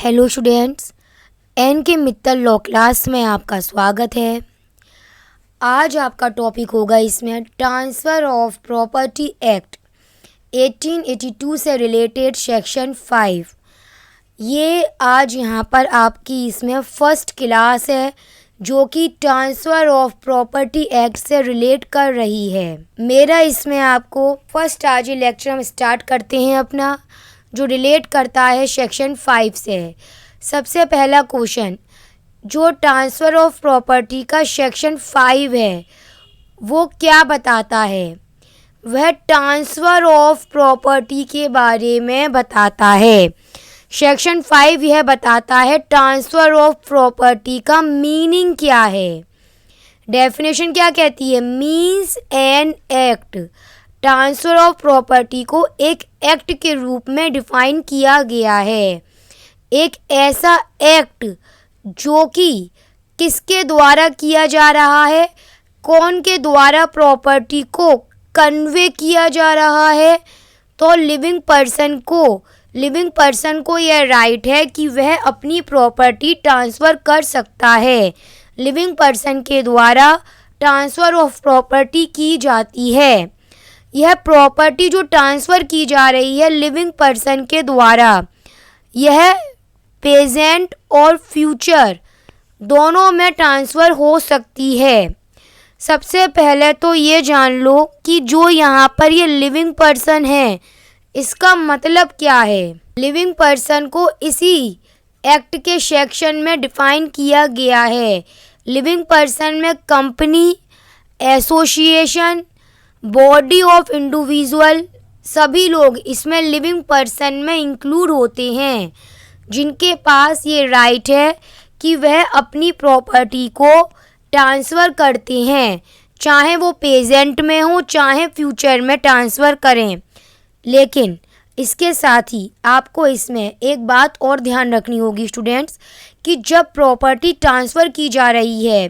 Hello students, N के Mittal law class में आपका स्वागत है। आज आपका टॉपिक होगा इसमें ट्रांसफ़र ऑफ प्रॉपर्टी एक्ट 1882 से रिलेटेड सेक्शन 5। ये आज यहाँ पर आपकी इसमें फर्स्ट क्लास है जो कि ट्रांसफ़र ऑफ प्रॉपर्टी एक्ट से रिलेट कर रही है। मेरा इसमें आपको फर्स्ट आज ये लेक्चर हम स्टार्ट करते हैं अपना, जो रिलेट करता है सेक्शन 5 से है। सबसे पहला क्वेश्चन, जो ट्रांसफ़र ऑफ प्रॉपर्टी का सेक्शन 5 है वो क्या बताता है? वह ट्रांसफ़र ऑफ प्रॉपर्टी के बारे में बताता है। सेक्शन 5 यह बताता है ट्रांसफ़र ऑफ प्रॉपर्टी का मीनिंग क्या है। डेफिनेशन क्या कहती है? Means an act. Transfer of property को एक एक्ट के रूप में डिफ़ाइन किया गया है। एक ऐसा एक्ट जो कि किसके द्वारा किया जा रहा है, कौन के द्वारा प्रॉपर्टी को कन्वे किया जा रहा है। तो लिविंग पर्सन को यह राइट है कि वह अपनी प्रॉपर्टी ट्रांसफ़र कर सकता है। लिविंग पर्सन के द्वारा ट्रांसफ़र ऑफ प्रॉपर्टी की जाती है। यह प्रॉपर्टी जो ट्रांसफ़र की जा रही है लिविंग पर्सन के द्वारा, यह प्रेजेंट और फ्यूचर दोनों में ट्रांसफ़र हो सकती है। सबसे पहले तो ये जान लो कि जो यहाँ पर ये लिविंग पर्सन है इसका मतलब क्या है। लिविंग पर्सन को इसी एक्ट के सेक्शन में डिफ़ाइन किया गया है। लिविंग पर्सन में company, association, body of individual, सभी लोग इसमें लिविंग पर्सन में इंक्लूड होते हैं, जिनके पास ये राइट है कि वह अपनी प्रॉपर्टी को ट्रांसफ़र करते हैं, चाहे वो प्रेजेंट में हो चाहे फ्यूचर में ट्रांसफ़र करें। लेकिन इसके साथ ही आपको इसमें एक बात और ध्यान रखनी होगी स्टूडेंट्स, कि जब प्रॉपर्टी ट्रांसफ़र की जा रही है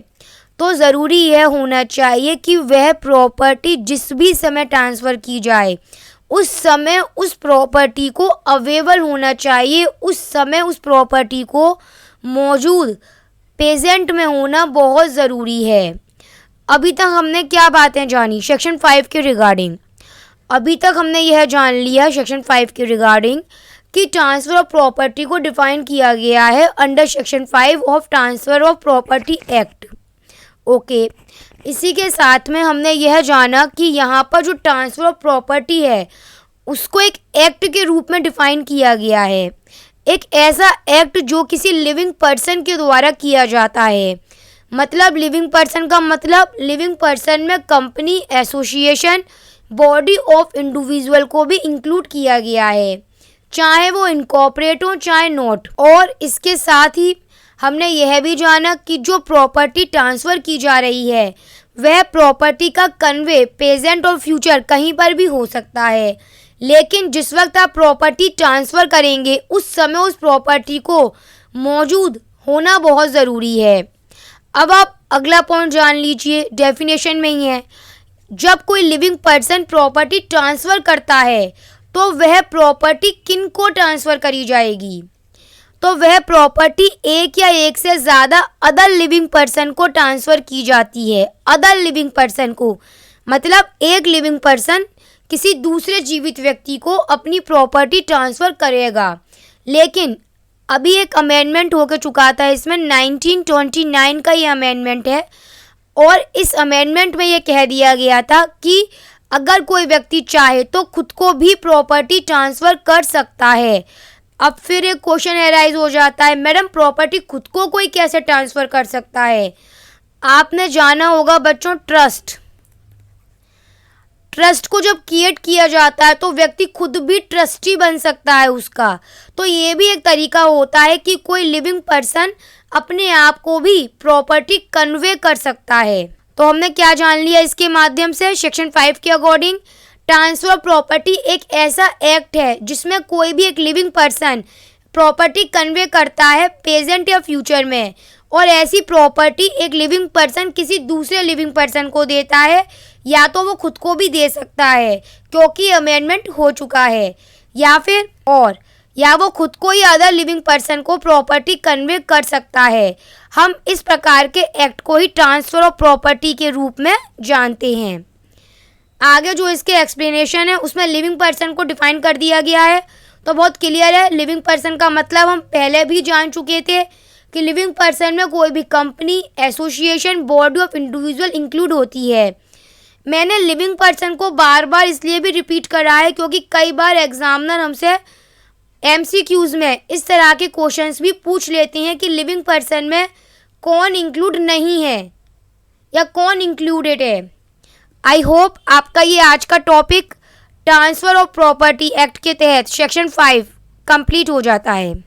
तो ज़रूरी यह होना चाहिए कि वह प्रॉपर्टी जिस भी समय ट्रांसफ़र की जाए उस समय उस प्रॉपर्टी को अवेलेबल होना चाहिए, उस समय उस प्रॉपर्टी को मौजूद प्रेजेंट में होना बहुत ज़रूरी है। अभी तक हमने क्या बातें जानी सेक्शन 5 के रिगार्डिंग? अभी तक हमने यह जान लिया सेक्शन 5 के रिगार्डिंग कि ट्रांसफ़र ऑफ प्रॉपर्टी को डिफ़ाइन किया गया है under section 5 of transfer of property act. Okay, इसी के साथ में हमने यह जाना कि यहाँ पर जो ट्रांसफ़र ऑफ प्रॉपर्टी है उसको एक एक्ट के रूप में डिफ़ाइन किया गया है। एक ऐसा एक्ट जो किसी लिविंग पर्सन के द्वारा किया जाता है। मतलब लिविंग पर्सन का मतलब लिविंग पर्सन में company, association, body of individual को भी इंक्लूड किया गया है, चाहे वो इनकॉर्पोरेट हो चाहे नॉट। और इसके साथ ही हमने यह भी जाना कि जो प्रॉपर्टी ट्रांसफ़र की जा रही है वह प्रॉपर्टी का कन्वे प्रेजेंट और फ्यूचर कहीं पर भी हो सकता है, लेकिन जिस वक्त आप प्रॉपर्टी ट्रांसफ़र करेंगे उस समय उस प्रॉपर्टी को मौजूद होना बहुत ज़रूरी है। अब आप अगला पॉइंट जान लीजिए, डेफिनेशन में ही है। जब कोई लिविंग पर्सन प्रॉपर्टी ट्रांसफ़र करता है तो वह प्रॉपर्टी किन को ट्रांसफ़र करी जाएगी? तो वह प्रॉपर्टी एक या एक से ज़्यादा अदर लिविंग पर्सन को ट्रांसफ़र की जाती है। अदर लिविंग पर्सन को मतलब एक लिविंग पर्सन किसी दूसरे जीवित व्यक्ति को अपनी प्रॉपर्टी ट्रांसफ़र करेगा। लेकिन अभी एक अमेंडमेंट होकर चुका था, इसमें 1929 का ये अमेंडमेंट है, और इस अमेंडमेंट में ये कह दिया गया था कि अगर कोई व्यक्ति चाहे तो खुद को भी प्रॉपर्टी ट्रांसफ़र कर सकता है। अब फिर एक क्वेश्चन एराइज हो जाता है, मैडम प्रॉपर्टी खुद को कोई कैसे ट्रांसफ़र कर सकता है? आपने जाना होगा बच्चों, ट्रस्ट को जब क्रिएट किया जाता है तो व्यक्ति खुद भी ट्रस्टी बन सकता है उसका। तो ये भी एक तरीका होता है कि कोई लिविंग पर्सन अपने आप को भी प्रॉपर्टी कन्वे कर सकता है। तो हमने क्या जान लिया इसके माध्यम से सेक्शन 5 के अकॉर्डिंग? ट्रांसफ़र ऑफ प्रॉपर्टी एक ऐसा एक्ट है जिसमें कोई भी एक लिविंग पर्सन प्रॉपर्टी कन्वे करता है प्रेजेंट या फ्यूचर में, और ऐसी प्रॉपर्टी एक लिविंग पर्सन किसी दूसरे लिविंग पर्सन को देता है, या तो वो खुद को भी दे सकता है क्योंकि अमेंडमेंट हो चुका है, या फिर या वो खुद को ही अदर लिविंग पर्सन को प्रॉपर्टी कन्वे कर सकता है। हम इस प्रकार के एक्ट को ही ट्रांसफ़र ऑफ प्रॉपर्टी के रूप में जानते हैं। आगे जो इसके एक्सप्लेनेशन है उसमें लिविंग पर्सन को डिफाइन कर दिया गया है, तो बहुत क्लियर है। लिविंग पर्सन का मतलब हम पहले भी जान चुके थे कि लिविंग पर्सन में कोई भी company, association, body of individual include होती है। मैंने लिविंग पर्सन को बार बार इसलिए भी रिपीट करा है क्योंकि कई बार एग्जामिनर हमसे MCQs में इस तरह के क्वेश्चंस भी पूछ लेते हैं कि लिविंग पर्सन में कौन इंक्लूड नहीं है या कौन इंक्लूडेड है। आई होप आपका ये आज का topic transfer of property act के तहत सेक्शन 5 कंप्लीट हो जाता है।